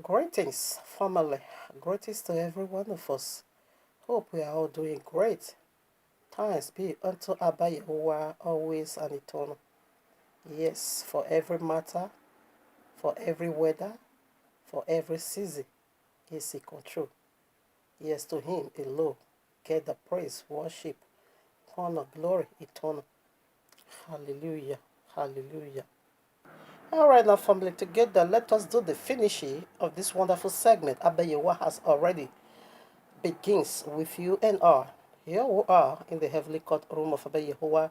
Greetings, family. Greetings to every one of us. Hope we are all doing great. Thanks be unto Abba Yahuwah, always and eternal. Yes, for every matter, for every weather, for every season, is He control. Yes, to Him alone, get the praise, worship, honor, glory, eternal. Hallelujah, hallelujah. All right, now, family, together, let us do the finishing of this wonderful segment. Abba Yahuwah has already begins with you and I. Here we are in the heavenly courtroom of Abba Yahuwah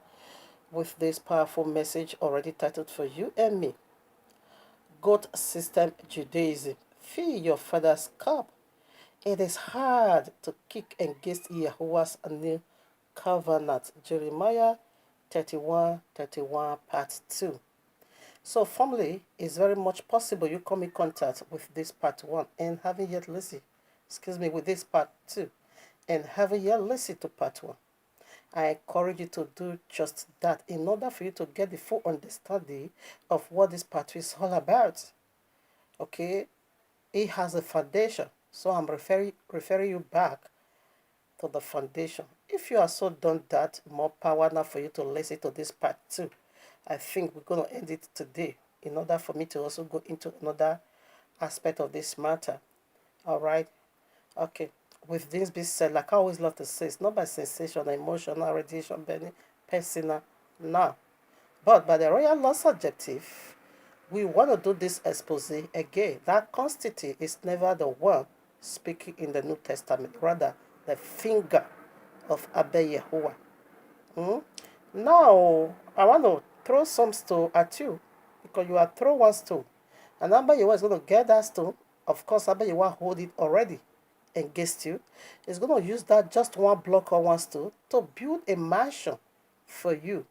with this powerful message already titled for you and me. God System Judaism. Fill your father's cup. It is hard to kick against Yahuah's new covenant. Jeremiah 31:31 part 2. So family, it's very much possible you come in contact with this part 1 and haven't yet listened, with this part 2 and haven't yet listened to part 1. I encourage you to do just that in order for you to get the full understanding of what this part 2 is all about. Okay? It has a foundation. So I'm referring you back to the foundation. If you are so done that, more power now for you to listen to this part 2. I think we're going to end it today in order for me to also go into another aspect of this matter. All right? Okay. With this being said, like I always love to say, it's not by sensation, emotional, radiation, burning, personal, no. But by the royal law subjective, we want to do this expose again. That constitute is never the one speaking in the New Testament, rather the finger of Abba Yahuwah. Hmm? Now, I want to throw some stone at you because you are throw one stone. And Abba Yahuwah is going to get that stone. Of course, Abba Yahuwah hold it already against you. He's going to use that just one block or one stone to build a mansion for you.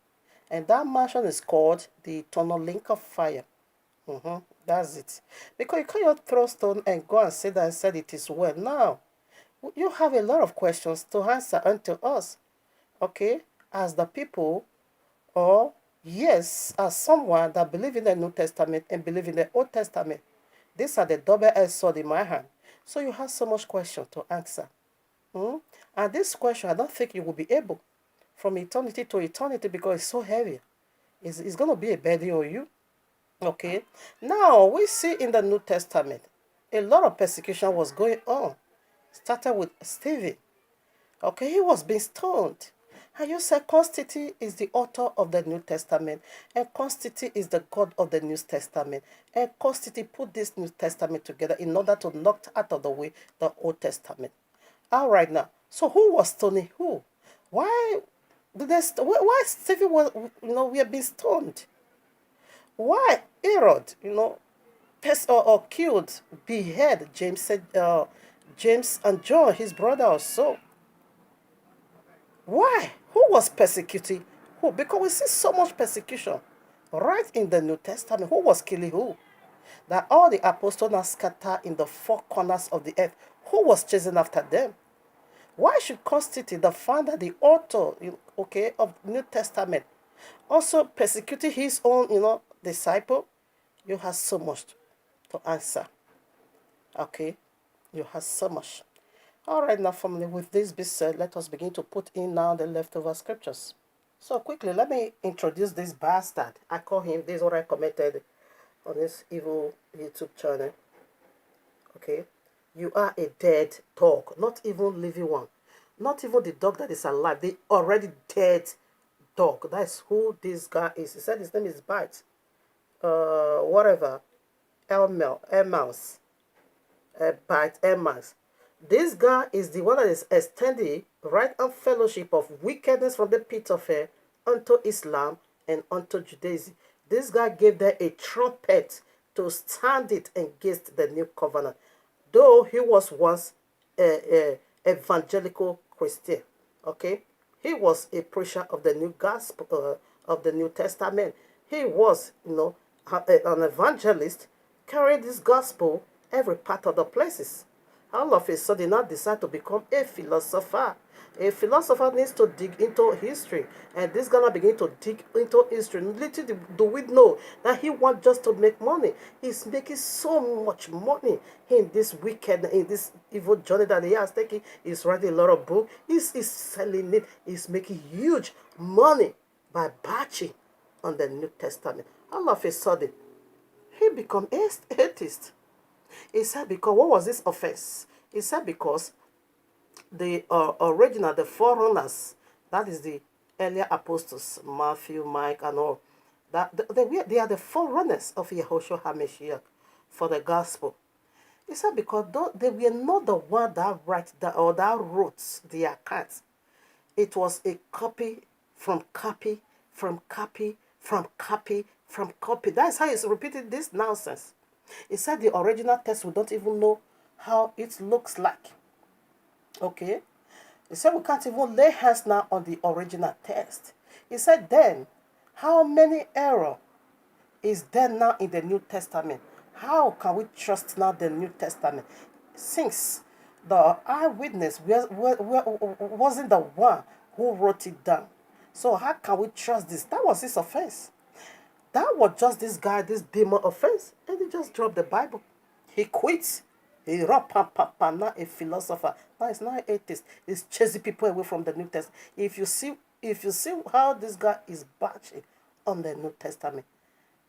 And that mansion is called the eternal link of fire. That's it. Because you can't throw stone and go and say that and said it is well. Now, you have a lot of questions to answer unto us. Okay? As the people, or yes, as someone that believe in the New Testament and believe in the Old Testament. These are the double-edged sword in my hand. So you have so much question to answer. And this question, I don't think you will be able from eternity to eternity because it's so heavy. It's going to be a burden on you. Okay. Now, we see in the New Testament, a lot of persecution was going on. Started with Stephen. Okay, he was being stoned. And you said Constantine is the author of the New Testament, and Constantine is the God of the New Testament. And Constantine put this New Testament together in order to knock out of the way the Old Testament. All right now. So who was stoning who? Why why Stephen was we have been stoned? Why Herod, or killed, behead James said James and John, his brother or so. Why? Who was persecuting who? Because we see so much persecution right in the New Testament. Who was killing who? That all the apostles are scattered in the four corners of the earth. Who was chasing after them? Why should Constantine, the founder, the author, of New Testament, also persecuting his own, disciple? You have so much to answer. Okay? You have so much. All right, now, family, with this being said, let us begin to put in now the leftover scriptures. So quickly, let me introduce this bastard. I call him, this is what I commented on this evil YouTube channel. Okay? You are a dead dog, not even living one. Not even the dog that is alive, the already dead dog. That's who this guy is. He said his name is Bite. Whatever. Elmouse. Bite Elmouse. This guy is the one that is extending right and fellowship of wickedness from the pit of hell unto Islam and unto Judaism. This guy gave them a trumpet to stand it against the new covenant. Though he was once a evangelical Christian, okay? He was a preacher of the new gospel, of the New Testament. He was, an evangelist carrying this gospel every part of the places. All of a sudden, now decide to become a philosopher. A philosopher needs to dig into history, and this gonna begin to dig into history. Little do we know that he wants just to make money. He's making so much money in this wicked, in this evil journey that he has taken. He's writing a lot of books. He's selling it. He's making huge money by batching on the New Testament. All of a sudden, he become atheist. He said because what was this offense? He said because the original, the forerunners, that is the earlier apostles, Matthew, Mike, and all, that they are the forerunners of Yahushua HaMashiach for the gospel. He said because they were not the one that that wrote the accounts. It was a copy from copy from copy from copy from copy. That's how he's repeating this nonsense. He said the original text we don't even know how it looks like. Okay? He said we can't even lay hands now on the original text. He said then, how many error is there now in the New Testament? How can we trust now the New Testament? Since the eyewitness wasn't the one who wrote it down. So how can we trust this? That was his offense. That was just this guy, this demon offense. And he just dropped the Bible. He quit. He not a philosopher. Now he's not an atheist. He's chasing people away from the New Testament. If you see how this guy is batching on the New Testament,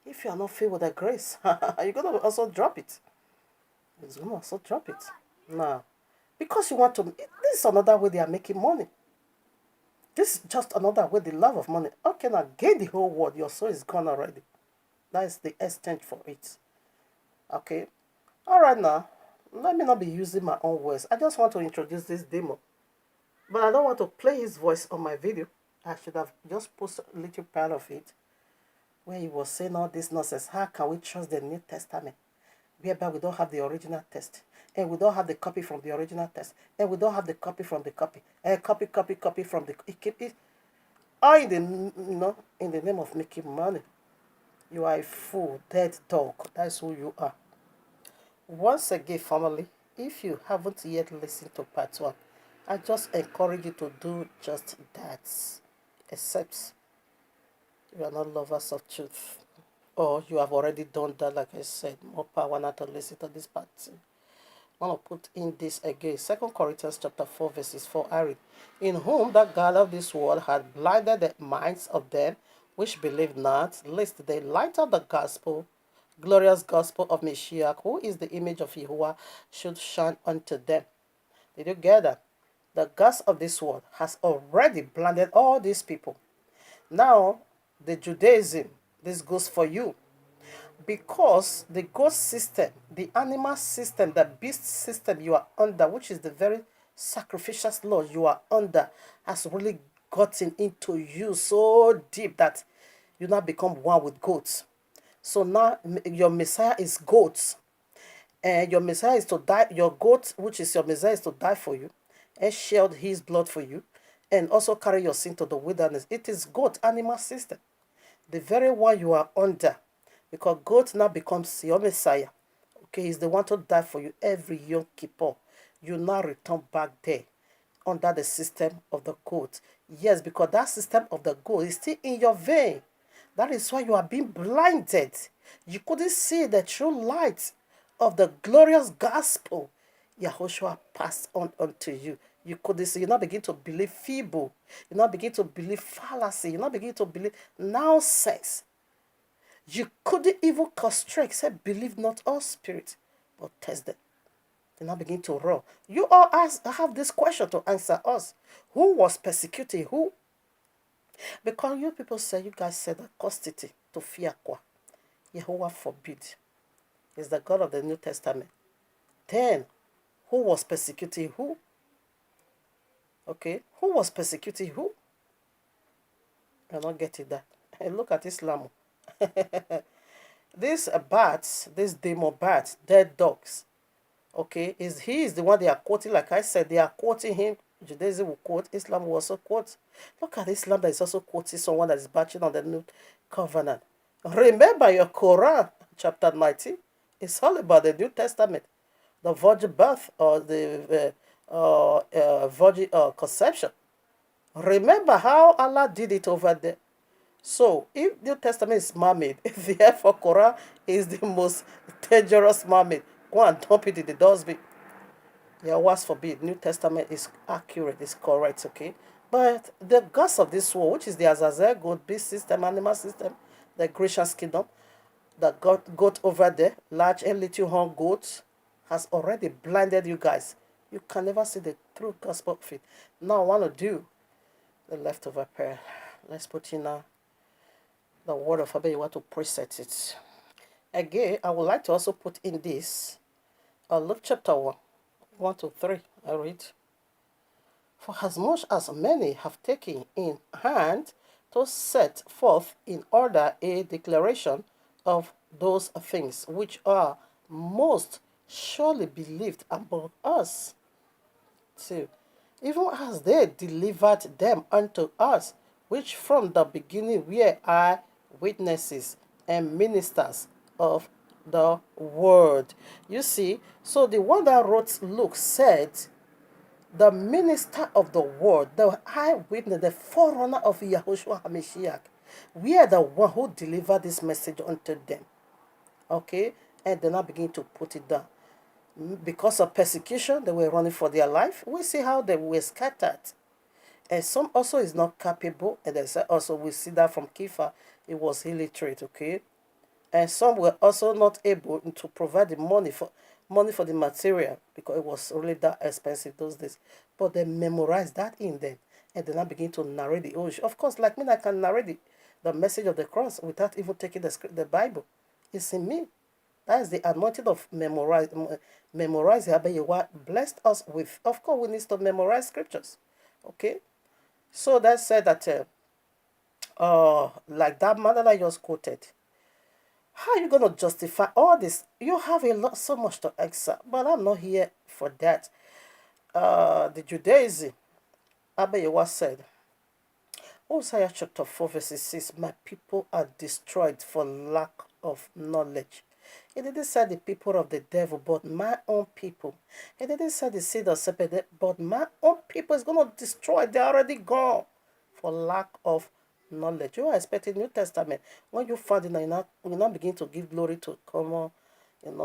if you are not filled with the grace, you're gonna also drop it. He's gonna also drop it. Now, because you want to, this is another way they are making money. This is just another way, the love of money. Okay, now gain the whole world. Your soul is gone already. That is the exchange for it. Okay. All right now. Let me not be using my own words. I just want to introduce this demo. But I don't want to play his voice on my video. I should have just posted a little part of it where he was saying all this nonsense. How can we trust the New Testament? Whereby we don't have the original text. And we don't have the copy from the original text. And we don't have the copy from the copy. And copy from the... all in the name of making money. You are a fool, dead dog. That's who you are. Once again, family, if you haven't yet listened to part 1, I just encourage you to do just that. Except you are not lovers of truth. Or you have already done that, like I said. More power not to listen to this part 2. I want to put in this again. 2 Corinthians chapter 4, verses 4. I read, in whom the God of this world had blinded the minds of them which believe not, lest the light of the gospel, glorious gospel of Mashiach, who is the image of Yahuwah, should shine unto them. Did you get that? The God of this world has already blinded all these people. Now, the Judaism, this goes for you. Because the ghost system, the animal system, the beast system you are under, which is the very sacrificial law you are under, has really gotten into you so deep that you now become one with goats. So now your Messiah is goats. And your Messiah is to die, your goat, which is your Messiah, is to die for you and shed his blood for you and also carry your sin to the wilderness. It is goat animal system. The very one you are under. Because God now becomes your Messiah. Okay, he's the one to die for you every Yom Kippur. You now return back there under the system of the goat. Yes, because that system of the goat is still in your vein. That is why you are being blinded. You couldn't see the true light of the glorious gospel Yahushua passed on unto you. You couldn't see. You now begin to believe feeble. You now begin to believe fallacy. You now begin to believe nonsense. You couldn't even constrict, said, believe not all spirits, but test them. They now begin to roar. You all have this question to answer us. Who was persecuting who? Because you people say, you guys said that custody to fear qua. Yahuwah forbid. Is the God of the New Testament. Then, who was persecuting who? Okay, who was persecuting who? You're not getting that. Hey, look at Islam. These bats, these demo bats, dead dogs, okay, he is the one they are quoting. Like I said, they are quoting him. Judaism will quote, Islam will also quote. Look at Islam that is also quoting someone that is batching on the new covenant. Remember your Quran, chapter 19. It's all about the New Testament, the virgin birth or the virgin conception. Remember how Allah did it over there. So, if New Testament is man-made, therefore Quran is the most dangerous man-made. Go and dump it in the dustbin. Yahuah's forbid. New Testament is accurate, is correct, okay? But the gods of this world, which is the Azazel, goat, beast system, animal system, the Grecian kingdom, the goat over there, large and little horn goats, has already blinded you guys. You can never see the true gospel of it. Now I want to do the leftover prayer. Let's put in the word of Abba. You want to preset it. Again, I would like to also put in this Luke chapter 1, 1 to 3. I read. For as much as many have taken in hand to set forth in order a declaration of those things which are most surely believed among us. 2. Even as they delivered them unto us, which from the beginning were eye witnesses and ministers of the word. You see, so the one that wrote Luke said, the minister of the word, the eyewitness, the forerunner of Yahushua HaMashiach, we are the one who delivered this message unto them. Okay? And they now begin to put it down. Because of persecution, they were running for their life. We see how they were scattered. And some also is not capable. And then also we see that from Kepha, it was illiterate, okay? And some were also not able to provide the money for the material because it was really that expensive those days. But they memorized that in them, and then I begin to narrate the old. Of course, like me, I can narrate the message of the cross without even taking the Bible. It's in me. That is the anointing of memorizing. Yahuwah blessed us with. Of course, we need to memorize scriptures. Okay, so that said that like that man that I just quoted. How are you going to justify all this? You have so much to answer, but I'm not here for that. The Judaism, Abba Yahuwah said, Hosea chapter 4 verse 6, my people are destroyed for lack of knowledge. He didn't say the people of the devil, but my own people. He didn't say the seed of serpent, but my own people is going to destroy. They're already gone for lack of knowledge. You are expecting New Testament. When you find it, you now begin to give glory to common,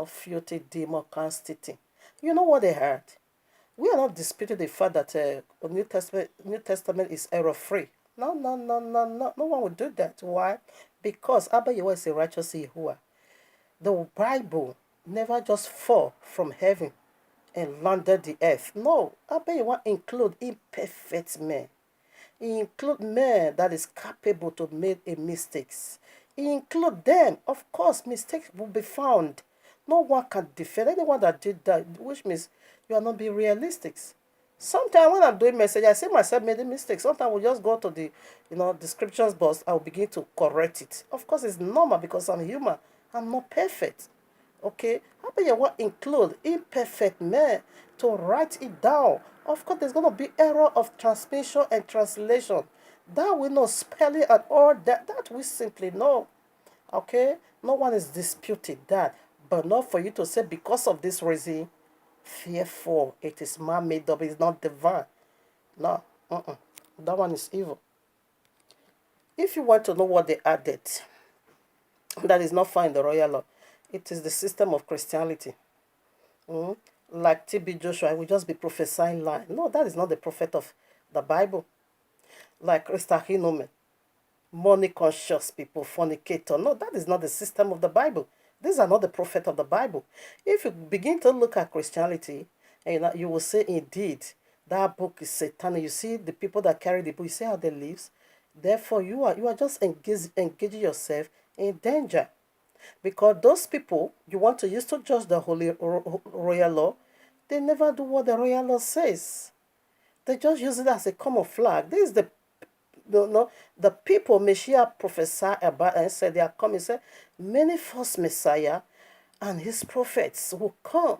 filthy demon constituting. You know what they heard? We are not disputing the fact that New Testament is error free. No, no, no, no, no. No one would do that. Why? Because Abba Yahuwah is a righteous Yahuwah. The Bible never just fall from heaven and landed the earth. No, Abba Yahuwah include imperfect men. He include men that is capable to make a mistakes. He include them. Of course, mistakes will be found. No one can defend anyone that did that, which means you are not being realistic. Sometimes when I'm doing message, I see myself making mistakes. Sometimes we'll just go to the scriptures box. I'll begin to correct it. Of course, it's normal because I'm human. I'm not perfect. Okay? How about you want include imperfect men to write it down? Of course, there's going to be error of transmission and translation. That we know spelling and all that. That we simply know. Okay? No one is disputing that. But not for you to say because of this reason, fearful, it is man-made up, it's not divine. No. That one is evil. If you want to know what they added, that is not found in the royal law. It is the system of Christianity. Like TB Joshua, will just be prophesying lie. No, that is not the prophet of the Bible. Like Krista Hinomen, money conscious people, fornicator. No, that is not the system of the Bible. These are not the prophet of the Bible. If you begin to look at Christianity, and you will say indeed that book is satanic. You see the people that carry the book, you see how they live. Therefore, you are just engaging yourself in danger. Because those people you want to use to judge the holy royal law, they never do what the royal law says. They just use it as a common flag. This is the people Messiah prophesied about and said they are coming. Said many false Messiah and his prophets will come.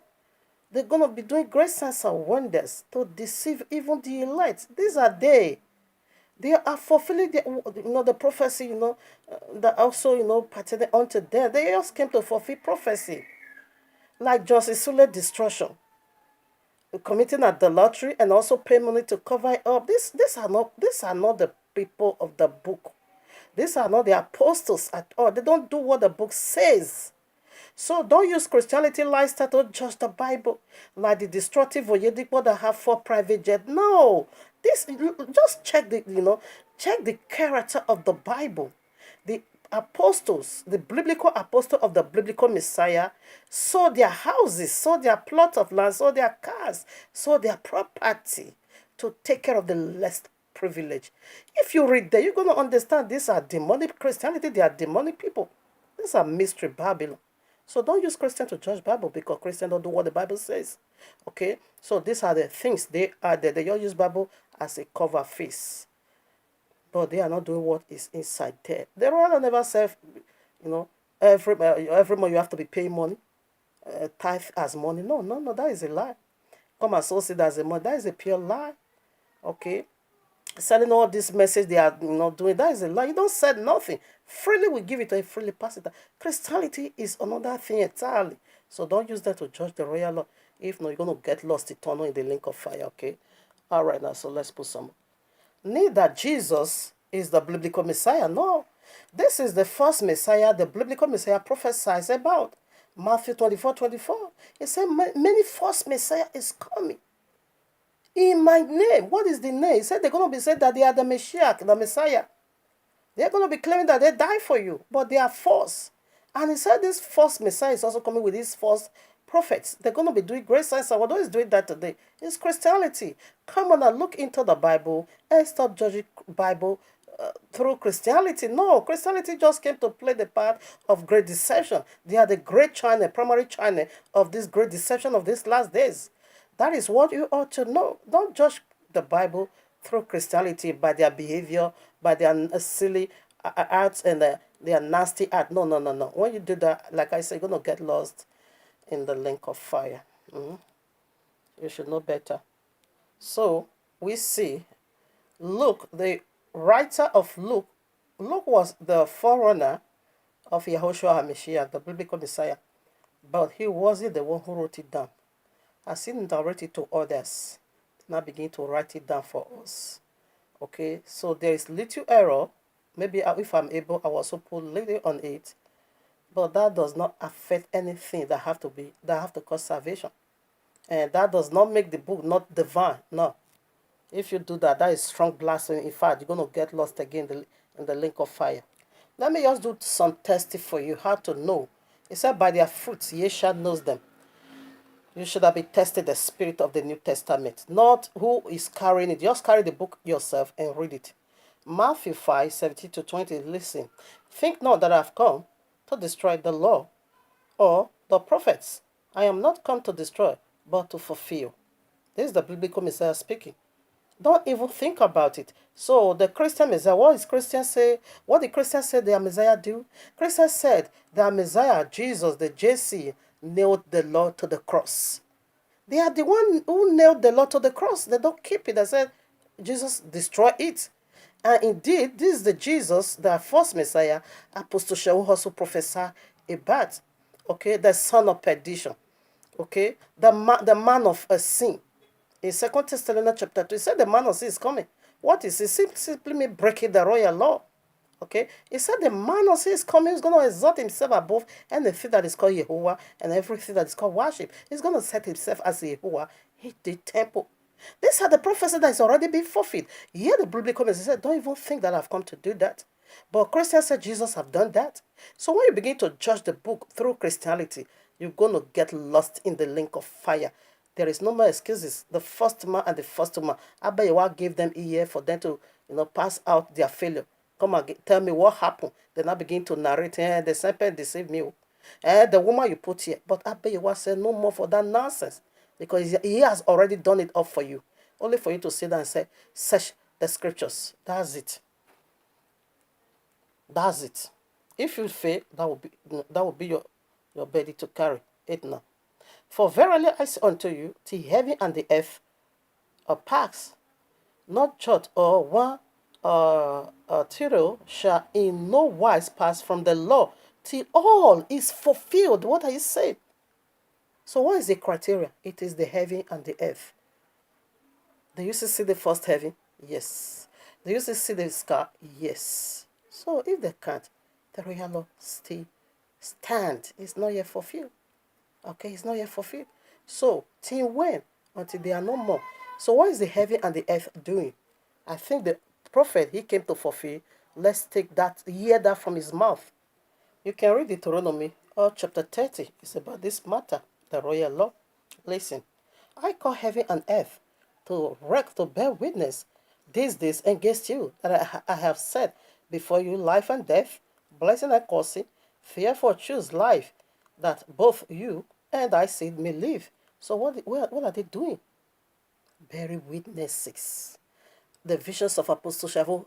They're going to be doing great signs and wonders to deceive even the elite. These are they. They are fulfilling the prophecy, that also, pertaining unto them. They just came to fulfill prophecy. Like Joseph Sule destruction. committing adultery, and also pay money to cover it up. These are not the people of the book. These are not the apostles at all. They don't do what the book says. So don't use Christianity lifestyle to judge the Bible like the destructive Oyedipo that have 4 private jets. No, this just check the character of the Bible. The apostles, the biblical apostle of the biblical Messiah, sold their houses, sold their plot of land, sold their cars, sold their property to take care of the less privileged. If you read there, you're going to understand these are demonic Christianity. They are demonic people. These are mystery Babylon. So don't use Christian to judge Bible because Christian don't do what the Bible says. Okay? So these are the things they are there. They just use Bible as a cover face. But they are not doing what is inside there. The Royal never said, every month you have to be paying money. Tithe as money. No, no, no, that is a lie. Come associate as a money. That is a pure lie. Okay? Selling all this message they are doing, that is a lie. You don't sell nothing. Freely we give it, a freely pass it. Christianity is another thing entirely. So don't use that to judge the royal law. If not, you're going to get lost eternal in the lake of fire. Okay? All right, now, so let's put some. Neither Jesus is the biblical Messiah. No. This is the first Messiah the biblical Messiah prophesies about. Matthew 24:24. It said many false Messiah is coming. In my name. What is the name? He said they're going to be saying that they are the Messiah, the Messiah. They're going to be claiming that they die for you, but they are false. And he said this false Messiah is also coming with these false prophets. They're going to be doing great signs. And what is doing that today? It's Christianity. Come on and look into the Bible and stop judging Bible through Christianity. No, Christianity just came to play the part of great deception. They are the great China, primary China of this great deception of these last days. That is what you ought to know. Don't judge the Bible through Christianity by their behavior, by their silly acts and their nasty act. No, no, no, no. When you do that, like I said, you're going to get lost in the lake of fire. You should know better. So we see Luke, the writer of Luke was the forerunner of Yahushua HaMashiach, the biblical Messiah. But he wasn't the one who wrote it down. As he narrated it to others, now begin to write it down for us. Okay, so there is little error. Maybe if I'm able, I will also put little on it. But that does not affect anything that have to cause salvation. And that does not make the book not divine. No. If you do that, that is strong blasphemy. In fact, you're going to get lost again in the lake of fire. Let me just do some testing for you, how to know. It said, by their fruits ye shall know them. You should have been tested the spirit of the New Testament, not who is carrying it. Just carry the book yourself and read it. Matthew 5:17-20. Listen, think not that I have come to destroy the law or the prophets. I am not come to destroy, but to fulfill. This is the biblical Messiah speaking. Don't even think about it. So the Christian Messiah, what is Christian say? What did Christians say their Messiah do? Christians said their Messiah, Jesus, the JC, nailed the law to the cross. They are the one who nailed the law to the cross. They don't keep it. They said Jesus destroyed it. And indeed, this is the Jesus, the first Messiah, Apostle Yahuahs also prophesied about. Okay, the son of perdition. Okay, the man of a sin. In 2 Thessalonians chapter 2, he said the man of sin is coming. What is it? Simply me breaking the royal law. Okay? He said the man of sin is coming. He's going to exalt himself above anything that is called Yahuwah and everything that is called worship. He's going to set himself as Yahuwah in the temple. These are the prophecies that is already been fulfilled. Here the biblical message said, don't even think that I've come to do that. But Christians said Jesus have done that. So when you begin to judge the book through Christianity, you're going to get lost in the lake of fire. There is no more excuses. The first man and the first woman, Abba Yahuwah gave them a year for them to pass out their failure. Come and tell me what happened. Then I begin to narrate, the serpent deceived me. The woman you put here. But Abba Yahuwah said no more for that nonsense. Because he has already done it up for you. Only for you to sit down and say, search the scriptures. That's it. That's it. If you fail, that will be your burden to carry. It now. For verily I say unto you, the heaven and the earth are pass, not jot or one tittle shall in no wise pass from the law till all is fulfilled. What are you saying? So what is the criteria? It is the heaven and the earth. Do you see the first heaven? Yes. Do you see the sky? Yes. So if they can't, the royal law still stand. It's not yet fulfilled. Okay, it's not yet fulfilled. So till when? Until they are no more. So what is the heaven and the earth doing? I think the prophet he came to fulfill. Let's take that, hear that from his mouth. You can read Deuteronomy or chapter 30. It's about this matter, the royal law. Listen, I call heaven and earth to bear witness these days against you that I have said before you life and death, blessing and cursing. Therefore choose life, that both you and I seed may live. So what are they doing? Bearing witnesses. The visions of Apostle Shavu,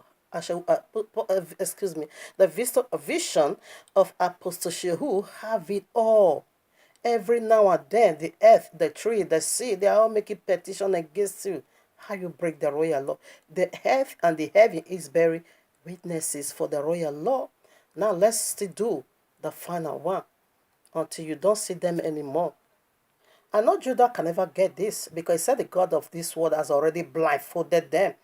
excuse me, the vision of Apostle Shehu have it all. Every now and then, the earth, the tree, the sea, they are all making petition against you. How you break the royal law. The earth and the heaven is bearing witnesses for the royal law. Now let's still do the final one until you don't see them anymore. I know Judah can never get this because he said the God of this world has already blindfolded them.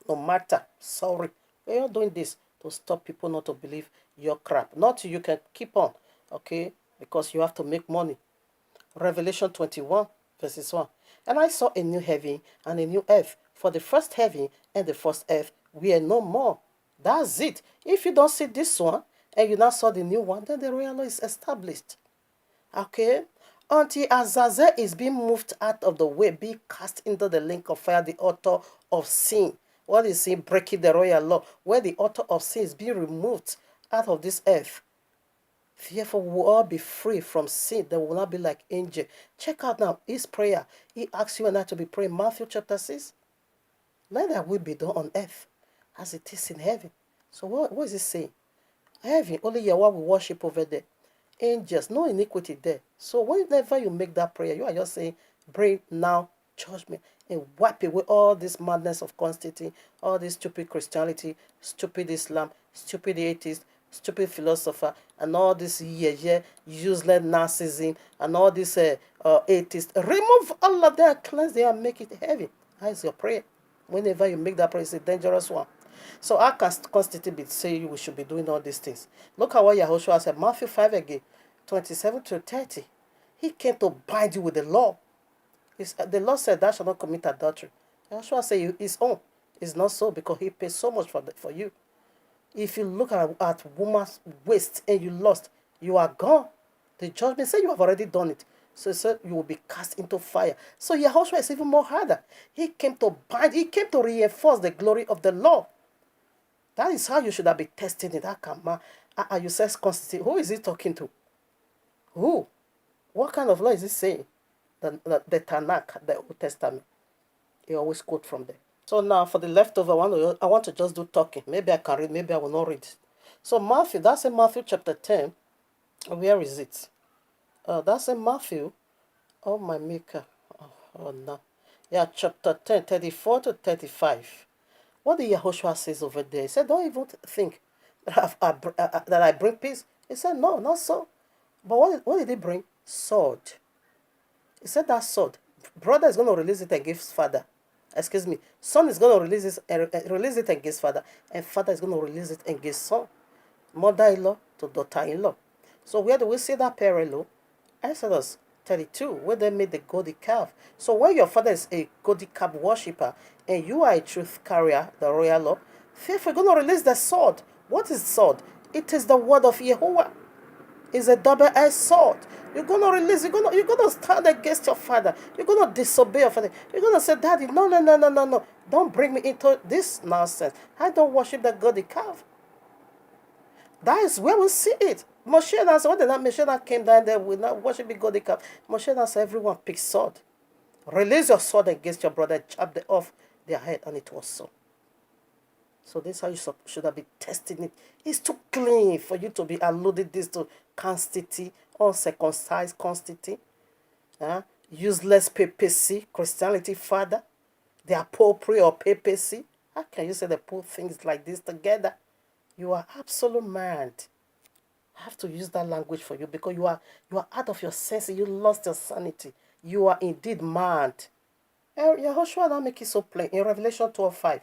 No matter. Sorry. We are doing this to stop people not to believe your crap. Not you can keep on. Okay? Because you have to make money. Revelation 21 verses 1. And I saw a new heaven and a new earth. For the first heaven and the first earth were no more. That's it. If you don't see this one and you now saw the new one, then the royal law is established. Okay? Until Azazel is being moved out of the way, be cast into the lake of fire, the author of sin. What is sin? Breaking the royal law. Where the author of sin is being removed out of this earth. Therefore, we will all be free from sin. They will not be like angels. Check out now his prayer. He asks you and I to be praying. Matthew chapter 6. Let that will be done on earth as it is in heaven. So what is he saying? Heaven, only Yahweh will worship over there. Angels, no iniquity there. So whenever you make that prayer, you are just saying, bring now judgment and wipe away all this madness of Constantine, all this stupid Christianity, stupid Islam, stupid atheist, stupid philosopher, and all this useless narcissism, and all this atheist. Remove all of that, cleanse them, and make it heavy. That is your prayer. Whenever you make that prayer, it's a dangerous one. So how can Constantine be saying we should be doing all these things? Look at what Yahushua said, Matthew 5 again, 27 to 30. He came to bind you with the law. The law said, thou shalt not commit adultery. Yahushua said his own. It's not so because he paid so much for you. If you look at woman's waist and you lost, you are gone. The judgment said you have already done it. So he said you will be cast into fire. So Yahushua is even more harder. He came to bind, he came to reinforce the glory of the law. That is how you should have been testing it. You say Constantine. Who is he talking to? Who? What kind of law is he saying? The Tanakh, the Old Testament. He always quote from there. So now for the leftover, I want to just do talking. Maybe I can read, maybe I will not read. So Matthew, that's in Matthew chapter 10. Where is it? That's in Matthew. Oh, my maker. Oh no. Yeah, chapter 10, 34 to 35. What did Yahushua says over there? He said, don't even think that I bring peace. He said, no, not so. But what did he bring? Sword. He said that sword. Brother is going to release it and give his father. Excuse me. Son is going to release it and give father. And father is going to release it and give son. Mother-in-law to daughter-in-law. So where do we see that parallel? Exodus 32, where they made the golden calf. So when your father is a golden calf worshipper and you are a truth carrier, the royal law, if you're going to release the sword, what is sword? It is the word of Yahuwah. It's a double-edged sword. You're going to release, you're going to stand against your father. You're going to disobey your father. You're going to say, Daddy, no. Don't bring me into this nonsense. I don't worship the golden calf. That is where we see it. Moshe now said, when Moshe came down there, we not worship the golden calf. Moshe now said, everyone pick sword. Release your sword against your brother, chop off their head, and it was so. So this is how you should have been testing it. It's too clean for you to be alluded this to Constantine, uncircumcised Constantine, useless papacy, Christianity father, the appropriate or papacy. How can you say they put things like this together? You are absolute mad. I have to use that language for you because you are out of your senses. You lost your sanity. You are indeed mad. Yahushua now make it so plain in Revelation 12:5.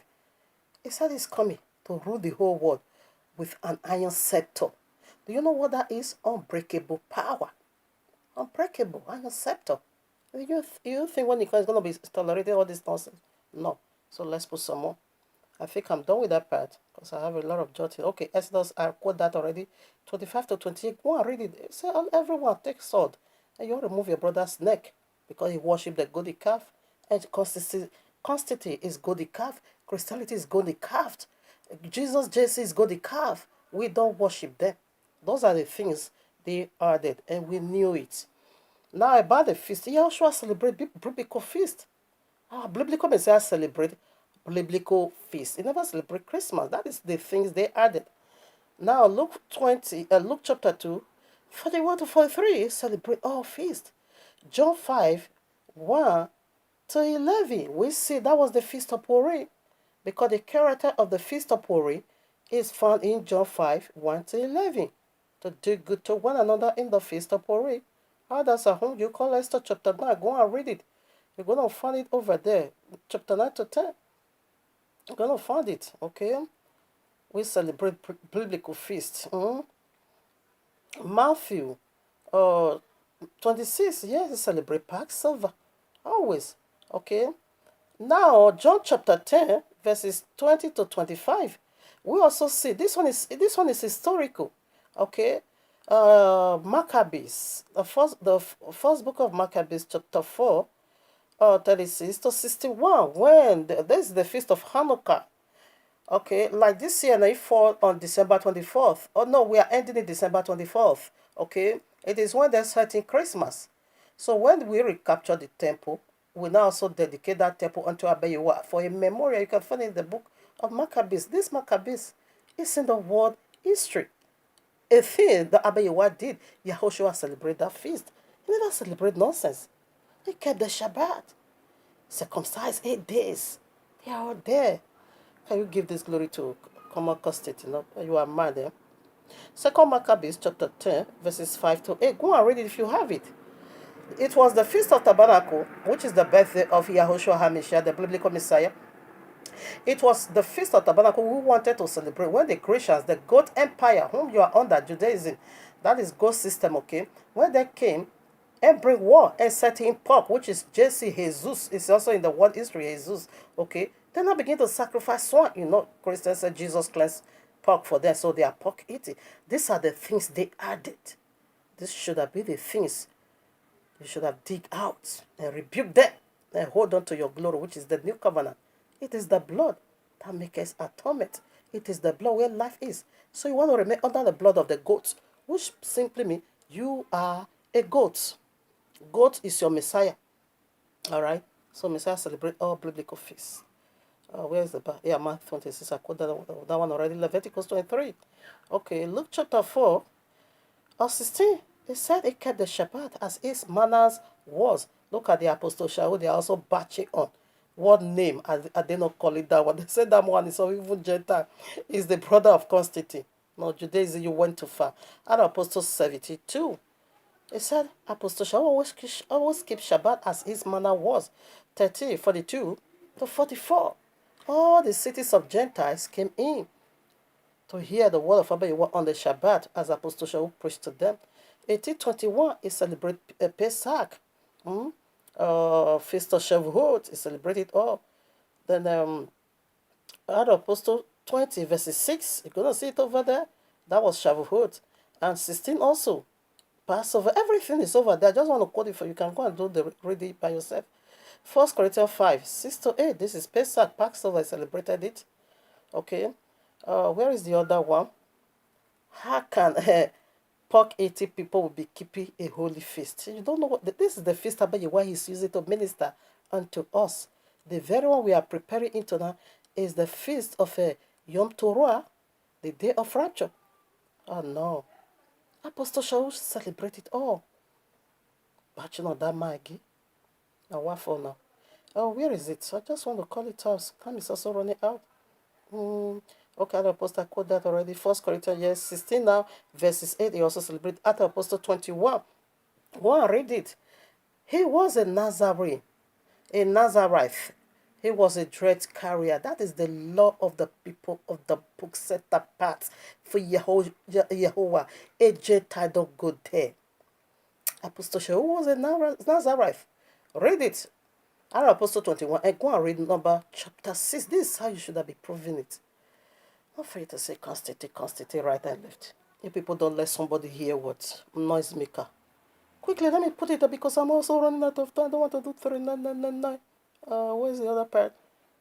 He said he's coming to rule the whole world with an iron scepter. Do you know what that is? Unbreakable power. Unbreakable iron scepter. You think when he comes, it's going to be tolerating all this nonsense? No. So let's put some more. I think I'm done with that part because I have a lot of jotting. Okay, Exodus, I quote that already. 25 to 28. Go and read it. Say, everyone, take sword. And you remove your brother's neck because he worshipped the golden calf. And constantly is golden calf. Christianity is golden calf. Jesus, Jesus is golden calf. We don't worship them. Those are the things they added, and we knew it. Now about the feast, Yahushua celebrate biblical feast. Biblical Messiah celebrate biblical feast. He never celebrate Christmas. That is the things they added. Now Luke chapter 2, 41 to 43 celebrate all feast. John 5, 1 to 11. We see that was the feast of Purim because the character of the feast of Purim is found in John 5, 1 to 11. To do good to one another in the feast of Purim. How does a home you call Esther chapter 9? Go and read it. You're going to find it over there. Chapter 9 to 10. You're going to find it. Okay? We celebrate biblical feast. Matthew 26. Yes, we celebrate Passover. Always. Okay? Now, John chapter 10, verses 20 to 25. We also see this one is historical. Okay? Maccabees, the first book of Maccabees, chapter 4, 36 to 61, when this is the feast of Hanukkah. Okay, like this year, it fall on December 24th. Oh no, we are ending it December 24th. Okay, it is when they're starting Christmas. So when we recapture the temple, we now also dedicate that temple unto Abba Yahuwah for a memorial. You can find in the book of Maccabees. This Maccabees is in the world history. A thing that Abba Yahuwah did, Yahushua celebrate that feast. He never celebrate nonsense. He kept the Shabbat. Circumcised 8 days. They are all there. Can you give this glory to common custody? You are mad, eh? Second Maccabees chapter 10, verses 5 to 8. Go and read it if you have it. It was the Feast of Tabernacle, which is the birthday of Yahushua HaMashiach, the biblical Messiah. It was the Feast of Tabernacle we wanted to celebrate when the Christians, the Goat Empire, whom you are under, Judaism, that is Goat system, okay, when they came and bring war and set in pork, which is JC Jesus, it's also in the world history, Jesus, okay, then they begin to sacrifice swan. Christians said Jesus cleansed pork for them, so they are pork eating. These are the things they added. This should have been the things you should have dig out and rebuke them and hold on to your glory, which is the new covenant. It is the blood that makes atonement. It is the blood where life is. So you want to remain under the blood of the goats, which simply means you are a goat. Goat is your Messiah. All right? So Messiah celebrate all biblical feasts. Where is the bar? Yeah, Matthew 26. I quoted that one already. Leviticus 23. Okay, Luke chapter 4, 16. He said he kept the Shabbat as his manners was. Look at the Apostle Shaul. They are also batching on. What name are they not calling that one? They said that one is so even Gentile. Is the brother of Constantine. No, Judaism, you went too far. And Apostle 72. He said Apostle Shaul always keep Shabbat as his manner was. 30, 42 to 44. All the cities of Gentiles came in to hear the word of Abba on the Shabbat as Apostle Shaul preached to them. 1821 is celebrate Pesach. Feast of Shavuot is celebrated all. Then Apostle 20 verses 6, you're going to see it over there. That was Shavuot. And 16 also. Passover, everything is over there. I just want to quote it for you. You can go and do the read it by yourself. 1 Corinthians 5, 6 to 8. This is Pesach. Passover, I celebrated it. Okay. Where is the other one? How can pork eating people will be keeping a holy feast? You don't know what this is the feast about why he's using to minister unto us. The very one we are preparing into now is the feast of Yom Torah, the day of rapture. Oh no. Apostle Shaul celebrate it all. But you know that Maggie. Now what for now? Oh, where is it? So I just want to call it out. Time is also running out. Okay, Acts of Apostle, I quote that already. 1 Corinthians, yes, 16 now, verses 8. He also celebrates Acts of Apostle 21. Go and read it. He was a Nazarene, a Nazarite. He was a dread carrier. That is the law of the people of the book set apart for Yahuwah. A Gentile don't go there. Apostle who was a Nazarite. Read it. Our Apostle 21. And go and read number chapter 6. This is how you should have been proving it. Not for you to say constitute, right and left. You people don't let somebody hear what noisemaker. Quickly, let me put it up because I'm also running out of time. I don't want to do 3999. Where's the other part?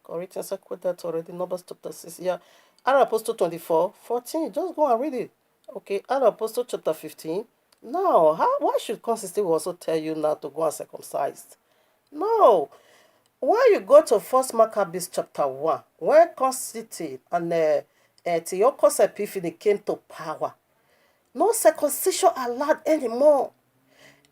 Corinthians, I quote that already. Numbers chapter 6. Yeah. Our Apostle 24:14. Just go and read it. Okay. Our Apostle chapter 15. No. Why should consistency also tell you now to go and circumcise? No. When you go to First Maccabees chapter 1, when Constantine and Antiochus Epiphanes came to power, no circumcision allowed anymore.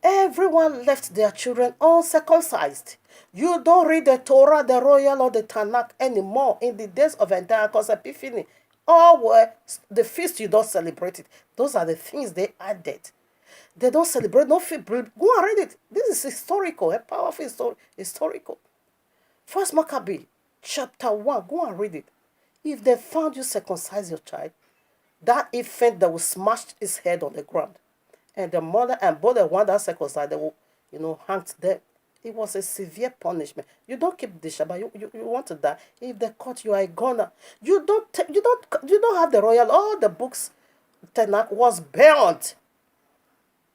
Everyone left their children uncircumcised. You don't read the Torah, the Royal, or the Tanakh anymore in the days of Antiochus Epiphanes. All were the feast, you don't celebrate it. Those are the things they added. They don't celebrate, no feast. Go and read it. This is historical, a powerful historical. First Maccabee, chapter 1, go and read it. If they found you circumcise your child, that infant that will smash his head on the ground. And the mother and both the one that circumcised, they will, hang them. It was a severe punishment. You don't keep the Shabbat. You want to die. If they caught you, are a goner. You don't have the royal. All the books, Tanakh was burnt.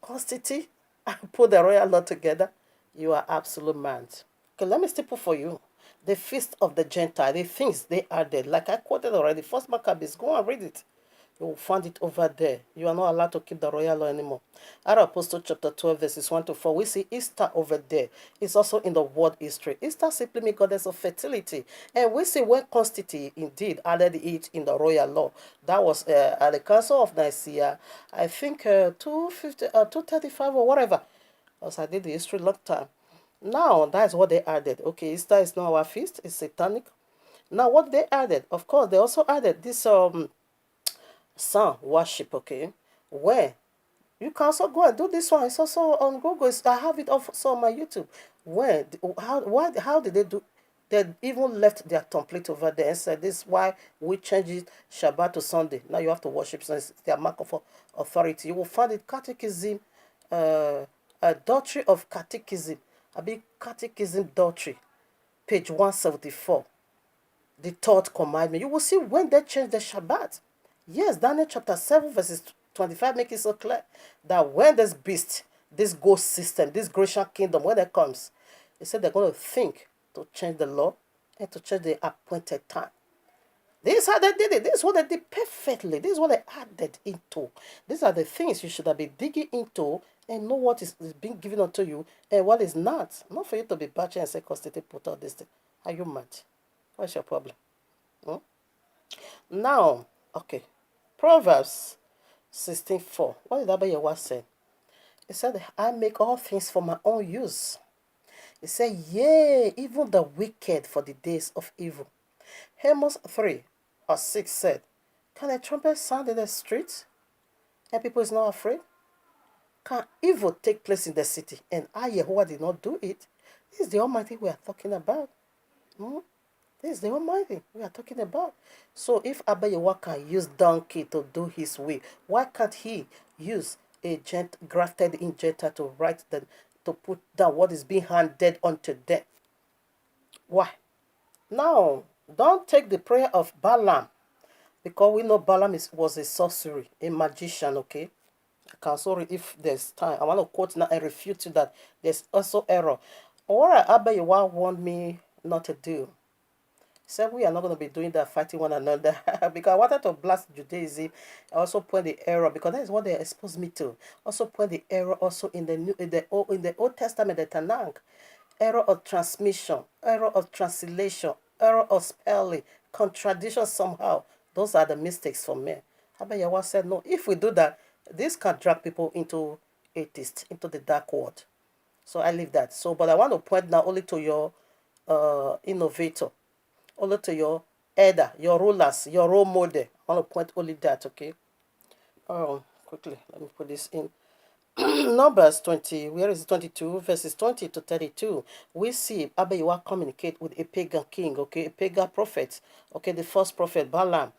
Constitute, I put the royal law together. You are absolute man. Okay, let me still put for you the feast of the Gentile, the things they added. Like I quoted already, First Maccabees, go and read it. You will find it over there. You are not allowed to keep the royal law anymore. Out of Apostle chapter 12, verses 1 to 4, we see Easter over there. It's also in the world history. Easter simply means goddess of fertility. And we see when Constantine indeed added it in the royal law. That was at the Council of Nicaea, I think 235 or whatever. Because I did the history long time. Now, that's what they added. Okay, Easter is not our feast. It's satanic. Now, what they added, of course, they also added this sun worship, okay, where you can also go and do this one. It's also on Google. I have it also on my YouTube. Where how did they do? They even left their template over there and said this is why we changed it Shabbat to Sunday. Now you have to worship since it's their mark of authority. You will find it catechism, doctrine of catechism. I mean catechism doctrine, page 174. The third commandment. You will see when they change the Shabbat. Yes, Daniel chapter 7, verses 25 make it so clear that when this beast, this ghost system, this Grecian kingdom, when it comes, they said they're going to think to change the law and to change the appointed time. This is how they did it. This is what they did perfectly. This is what they added into. These are the things you should have been digging into and know what is being given unto you and what is not. Not for you to be batching and say, Constantine put out this thing. Are you mad? What's your problem? Hmm? Now, okay. Proverbs 16:4. What did Abba Yahuwah say? He said, I make all things for my own use. He said, yea, even the wicked for the days of evil. Amos 3:6 said, can a trumpet sound in the streets and people is not afraid? Can evil take place in the city and I, Yahuwah, did not do it? This is the Almighty we are talking about. This is the Almighty we are talking about. So if Abba Yahuwah can use donkey to do his will, why can't he use a grafted in Gentile to put down what is being handed unto them? Why? Now, don't take the prayer of Balaam, because we know Balaam was a sorcery, a magician, okay? I can also read if there's time. I want to quote now and refute to that. There's also error. What Abba Yahuwah want me not to do? Said we are not going to be doing that, fighting one another, because I wanted to blast Judaism. I also point the error because that is what they exposed me to. Also point the error also in the Old Testament, the Tanakh, error of transmission, error of translation, error of spelling, contradiction somehow. Those are the mistakes for me. Abba Yahuwah said no. If we do that, this can drag people into atheist, into the dark world. So I leave that. So, but I want to point now only to your innovator. Only to your elder, your rulers, your role model. I want to point only that, okay? Quickly, let me put this in. Numbers 20, where is it? 22, verses 20 to 32. We see Abayiwa communicate with a pagan king, okay, a pagan prophet, okay, the first prophet, Balaam.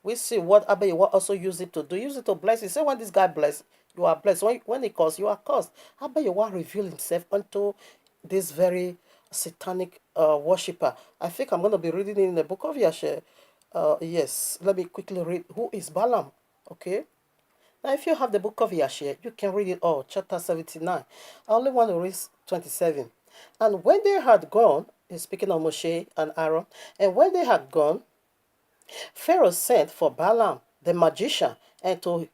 We see what Abayiwa also used it to do. Use it to bless. He said, when this guy bless, you are blessed. When he calls, you are cursed. Abayiwa revealed himself unto this very satanic worshipper. I think I'm going to be reading in the book of Yasher. Yes, let me quickly read. Who is Balaam? Okay. Now, if you have the book of Yashia, you can read it all, chapter 79. I only want to read 27. And when they had gone, he's speaking of Moshe and Aaron, and when they had gone, Pharaoh sent for Balaam, the magician, and to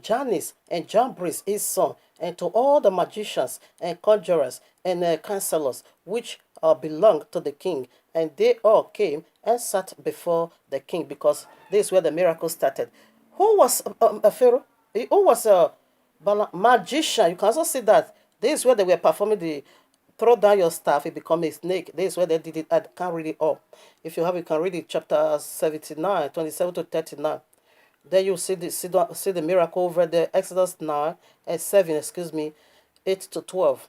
Jannes and Jambres, his son, and to all the magicians and conjurers and counselors which belonged to the king. And they all came and sat before the king, because this is where the miracle started. Who was a Pharaoh? Who was a magician? You can also see that this is where they were performing the throw down your staff, it become a snake. This is where they did it. I can't read it all. If you have, you can read it, chapter 79, 27 to 39. Then you see the miracle over there, Exodus 9 and 7, excuse me, 8 to 12.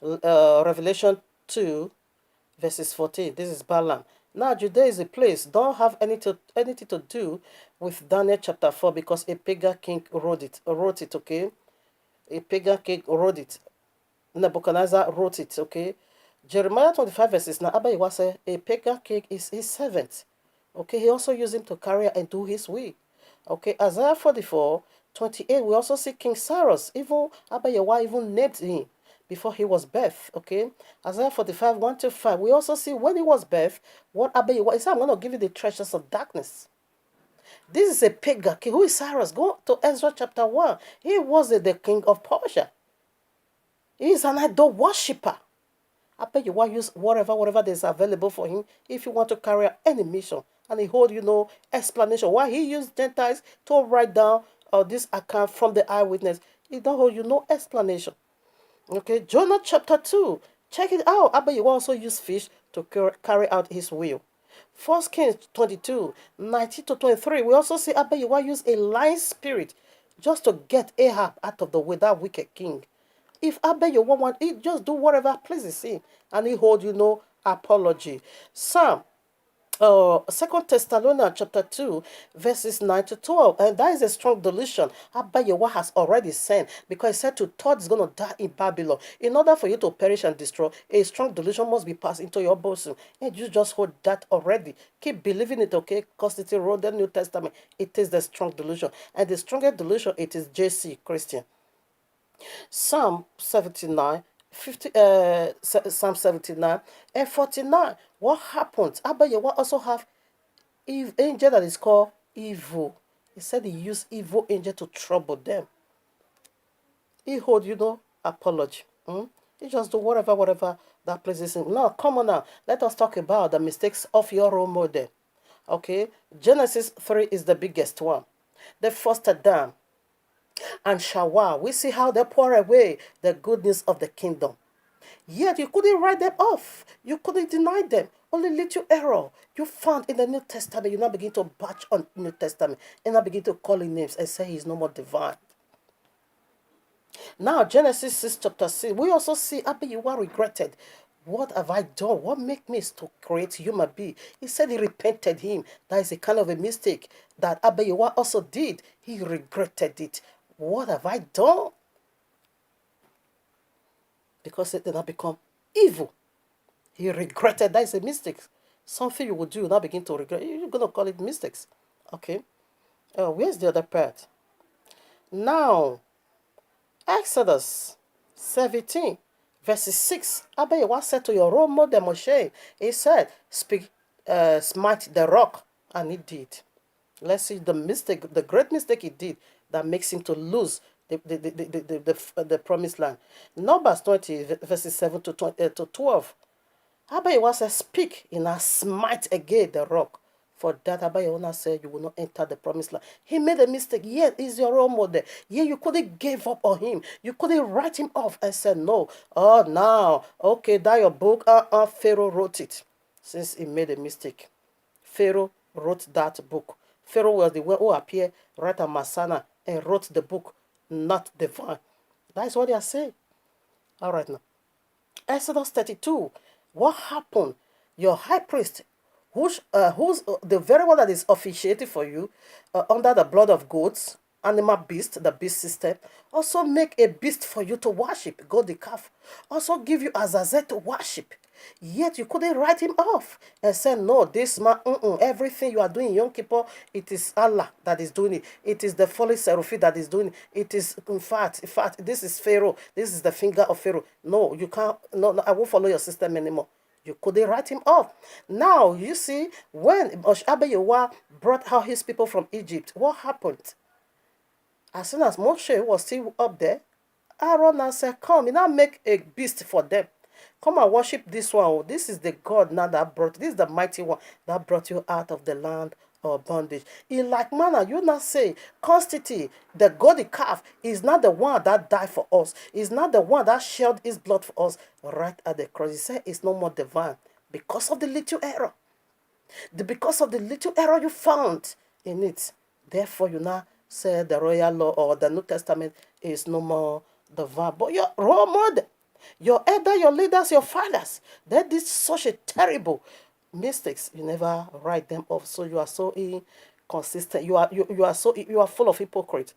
Revelation 2, verses 14. This is Balaam. Now, Judea is a place. Don't have anything to do with Daniel chapter 4, because a pagan king wrote it, okay? A pagan king wrote it. Nebuchadnezzar wrote it, okay? Jeremiah 25 verses 9, Abayiwa said, a pagan king is his servant. Okay, he also used him to carry and do his will. Okay, Isaiah 44, 28, we also see King Cyrus. Even Abayiwa even named him before he was birthed. Okay, Isaiah 45, 1 to 5, we also see when he was birthed, what Abayiwa, he said, I'm going to give you the treasures of darkness. This is a pagan king. Who is Cyrus? Go to Ezra chapter 1. He was the king of Persia. He is an idol worshipper. I bet you want to use whatever is available for him if you want to carry out any mission. And he hold explanation why he used Gentiles to write down this account from the eyewitness. He don't hold no explanation. Okay, Jonah chapter 2. Check it out. I bet you also use fish to carry out his will. 1 Kings 22, 19 to 23. We also see Abayiwa use a lying spirit just to get Ahab out of the way, that wicked king. If Abayiwa want, he just do whatever pleases him, and he hold no apology. Psalm 2 Thessalonians chapter 2, verses 9 to 12. And that is a strong delusion Yahuwah has already sent, because he said to Todd is going to die in Babylon. In order for you to perish and destroy, a strong delusion must be passed into your bosom. And you just hold that already. Keep believing it, okay? Because it wrote the New Testament. It is the strong delusion. And the strongest delusion, it is JC, Christian. Psalm 79, Psalm 79 and 49. What happens? Abayewa also have angel that is called evil. He said he used evil angel to trouble them. He hold apology. He just do whatever that pleases him. Now, come on now. Let us talk about the mistakes of your role model. Okay? Genesis 3 is the biggest one. The first Adam and Shawah, we see how they pour away the goodness of the kingdom. Yet you couldn't write them off. You couldn't deny them. Only little error you found in the New Testament, you now begin to batch on New Testament and now begin to call him names and say he's no more divine. Now, Genesis 6 chapter 6, we also see Abayiwa regretted. What have I done? What make me to create human being? He said he repented him. That is a kind of a mistake that Abayiwa also did. He regretted it. What have I done? Because it did not become evil. He regretted. That is a mistake. Something you would do, you now begin to regret. You're going to call it mistakes. Okay. Where's the other part? Now, Exodus 17, verses 6. Abayiwa said to your role model Moshe, he said, smite the rock. And he did. Let's see the mistake, the great mistake he did that makes him to lose the promised land. Numbers 20, verses 7 to 12. Abayiwa said, speak, and I smite again the rock. For that, Abayiwa said, you will not enter the promised land. He made a mistake. Yeah, he's your role model. Yeah, you couldn't give up on him. You couldn't write him off and said, no. Oh, now, okay, that your book, Pharaoh wrote it since he made a mistake. Pharaoh wrote that book. Pharaoh was the one who appeared right at Masana and wrote the book, not the vine. That's what they are saying. All right now. Exodus 32. What happened? Your high priest, who's the very one that is officiating for you under the blood of goats, animal beast, the beast system, also make a beast for you to worship, God the calf. Also give you Azazel to worship. Yet you couldn't write him off and say, no, this man, everything you are doing, Yom Kippur, it is Allah that is doing it. It is the fallen seraphim that is doing it. It is, in fact, this is Pharaoh. This is the finger of Pharaoh. No, you can't, no, I won't follow your system anymore. You couldn't write him off. Now, you see, when Yahuah brought out his people from Egypt, what happened? As soon as Moshe was still up there, Aaron now said, come, now make a beast for them. Come and worship this one. Oh, this is the God now that brought, this is the mighty one that brought you out of the land of bondage. In like manner, you not say, constantly, the God, the calf, is not the one that died for us. Is not the one that shed his blood for us right at the cross. He said it's no more divine because of the little error. Because of the little error you found in it. Therefore, you now say the royal law or the New Testament is no more divine. But your role model, your elder, your leaders, your fathers, they did such a terrible mistakes. You never write them off. So you are so inconsistent. You are full of hypocrite.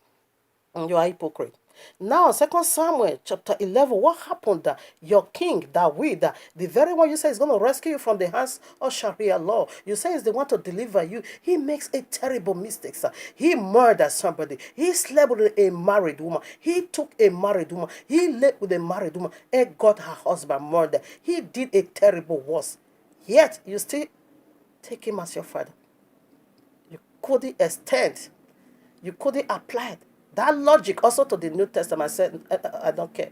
And you are hypocrite. Now, 2 Samuel chapter 11, what happened? Your king, David, the very one you say is going to rescue you from the hands of Sharia law, you say is the one to deliver you, he makes a terrible mistake, sir. He murdered somebody. He slept with a married woman. He took a married woman. He lived with a married woman and got her husband murdered. He did a terrible worst. Yet, you still take him as your father. You couldn't extend. You couldn't apply it. That logic also to the New Testament. I said, I don't care.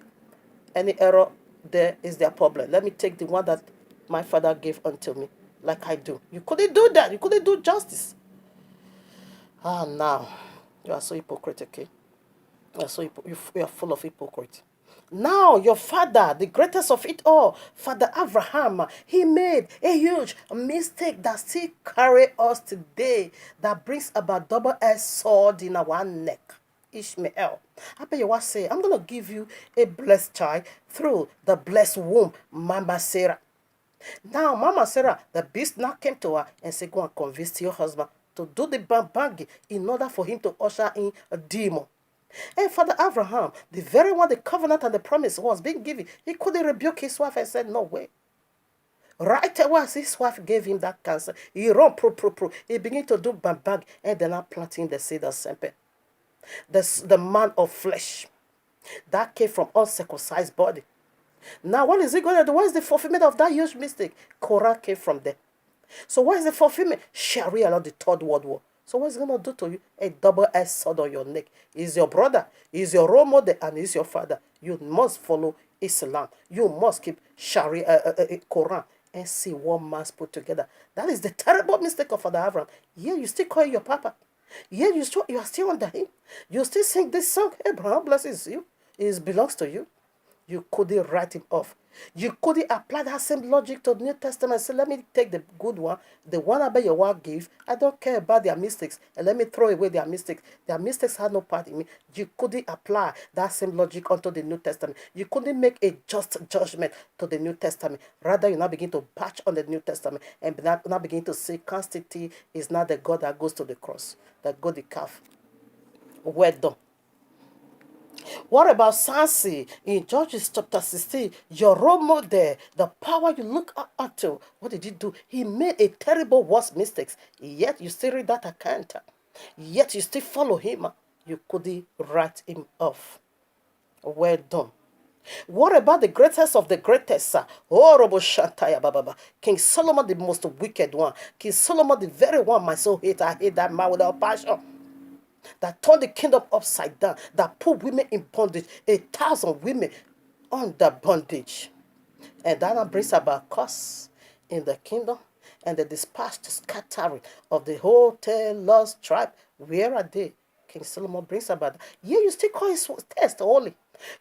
Any error there is their problem. Let me take the one that my father gave unto me, like I do. You couldn't do that. You couldn't do justice. Now, you are so hypocritical. Okay? You are full of hypocrisy. Now, your father, the greatest of it all, Father Abraham, he made a huge mistake that still carry us today, that brings about double-edged sword in our neck. Ishmael. I bet you what say, I'm going to give you a blessed child through the blessed womb, Mama Sarah. Now, Mama Sarah, the beast now came to her and said, go and convince your husband to do the bang in order for him to usher in a demon. And Father Abraham, the very one the covenant and the promise was being given, he couldn't rebuke his wife and said, no way. Right away as his wife gave him that cancer, he run pro. He began to do bang and then now planting the seed of serpent. The man of flesh that came from uncircumcised body. Now, what is he going to do? What is the fulfillment of that huge mistake? Korah came from there. So, what is the fulfillment? Sharia law, the third world war. So, what is he going to do to you? A double-edged sword on your neck. He's your brother, he's your role model, and he's your father. You must follow Islam. You must keep Sharia, Quran, and see what man's put together. That is the terrible mistake of Father Abraham. Yeah, you still call your papa. Yeah, you are still under him. You still sing this song. Abraham blesses you. It belongs to you. You couldn't write him off. You couldn't apply that same logic to the New Testament. Say, let me take the good one, the one about your word gave. I don't care about their mistakes, and let me throw away their mistakes. Their mistakes had no part in me. You couldn't apply that same logic onto the New Testament. You couldn't make a just judgment to the New Testament. Rather, you now begin to patch on the New Testament and now begin to say Constantine is not the God that goes to the cross, that God the calf. Well done. What about Sansi in Judges chapter 16? Your role model, the power you look up to. What did he do? He made a terrible worst mistakes. Yet you still read that account. Yet you still follow him. You couldn't write him off. Well done. What about the greatest of the greatest? Oh, Robo Shantaya Baba. King Solomon, the most wicked one. King Solomon, the very one my soul hate. I hate that man without passion. That turned the kingdom upside down, that put women in bondage, 1,000 women under bondage. And that brings about curse in the kingdom and the dispatched scattering of the whole 10 lost tribe. Where are they? King Solomon brings about that. Yeah, you still call his test holy.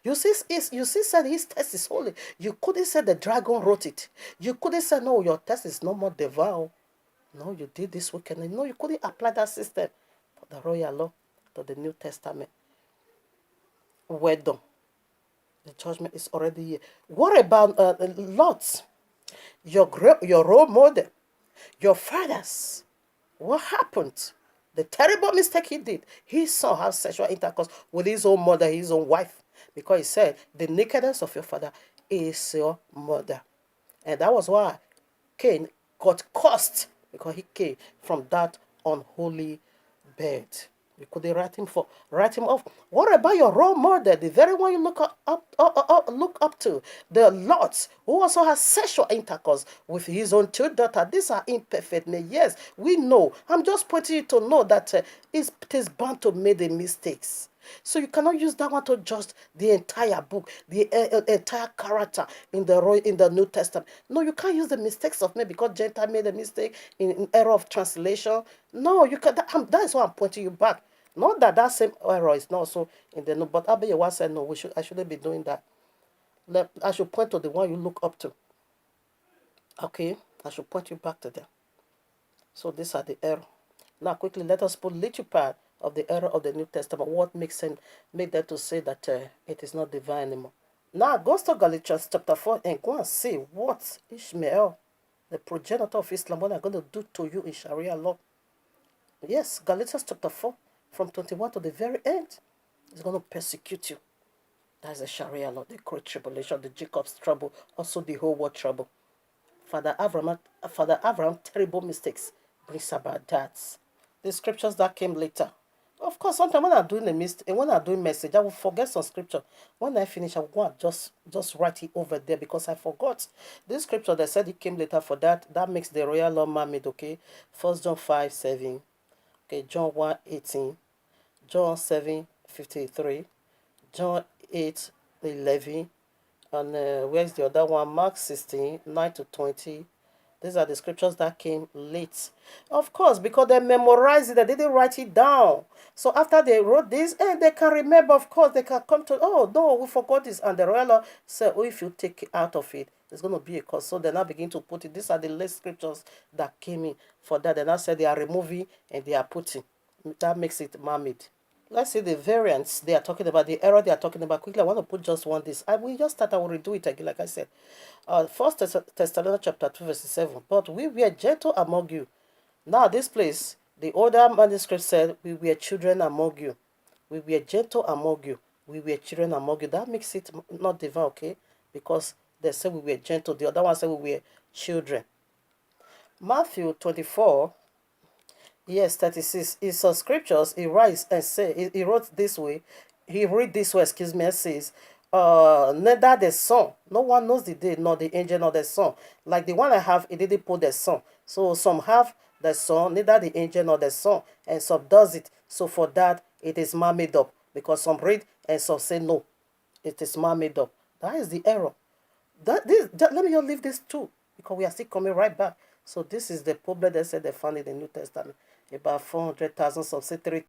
You see said his test is holy. You couldn't say the dragon wrote it. You couldn't say, no, your test is no more divine. No, you did this wickedness. No, you couldn't apply that system for the royal law to the New Testament. Well done. The judgment is already here. What about Lot? Your role model, your fathers. What happened? The terrible mistake he did. He saw have sexual intercourse with his own mother, his own wife, because he said, the nakedness of your father is your mother. And that was why Cain got cursed, because he came from that unholy bed. You could write him off. What about your role model, the very one you look up to, the Lot, who also has sexual intercourse with his own two daughters? These are imperfect. Yes, we know. I'm just pointing you to know that it is bound to make the mistakes. So you cannot use that one to judge the entire book, the entire character in the New Testament. No, you can't use the mistakes of me because Gentile made a mistake in error of translation. No, you can. That is why I'm pointing you back. Not that that same error is not also in the New, but Abiyawa said no. I shouldn't be doing that. I should point to the one you look up to. Okay, I should point you back to them. So these are the error. Now, quickly, let us put little part of the error of the New Testament. What makes sense, make them to say that it is not divine anymore. Now, go to Galatians chapter 4 and go and see what Ishmael, the progenitor of Islam, what they're going to do to you in Sharia law. Yes, Galatians chapter 4, from 21 to the very end, is going to persecute you. That is the Sharia law, the great tribulation, the Jacob's trouble, also the whole world trouble. Father Abraham, terrible mistakes brings about that. The scriptures that came later. Of course, sometimes when I'm doing a mistake, when I'm doing message, I will forget some scripture. When I finish, I will go and just write it over there because I forgot. This scripture that said it came later for that makes the royal law man-made, okay? 1 John 5:7, okay, John 1:18, John 7:53, John 8:11, and where's the other one? Mark 16:9-20. These are the scriptures that came late. Of course, because they memorized it, they didn't write it down. So after they wrote this, they can remember, of course, they can come to, oh, no, we forgot this. And the royal law said, oh, if you take it out of it, it's going to be a cause. So they now begin to put it. These are the late scriptures that came in for that. They now said they are removing and they are putting. That makes it man-made. Let's see the variants they are talking about, the error they are talking about. Quickly, I want to put just one this. I will just start, I will redo it again, like I said. First Thessalonians chapter 2, verse 7. But we were gentle among you. Now, this place, the older manuscript said, we were children among you. We were gentle among you. We were children among you. That makes it not divine, okay? Because they said we were gentle. The other one said we were children. Matthew 24. Yes, 36. In some scriptures, he writes and say he wrote this way. He read this way, excuse me, and says, neither the son, no one knows the day, nor the angel, nor the son. Like the one I have, it didn't put the son. So some have the son, neither the angel nor the son, and some does it. So for that, it is man made up. Because some read and some say no, it is man made up. That is the error. Let me just leave this too, because we are still coming right back. So this is the problem they said they found in the New Testament. About 400,000, some say 3,000.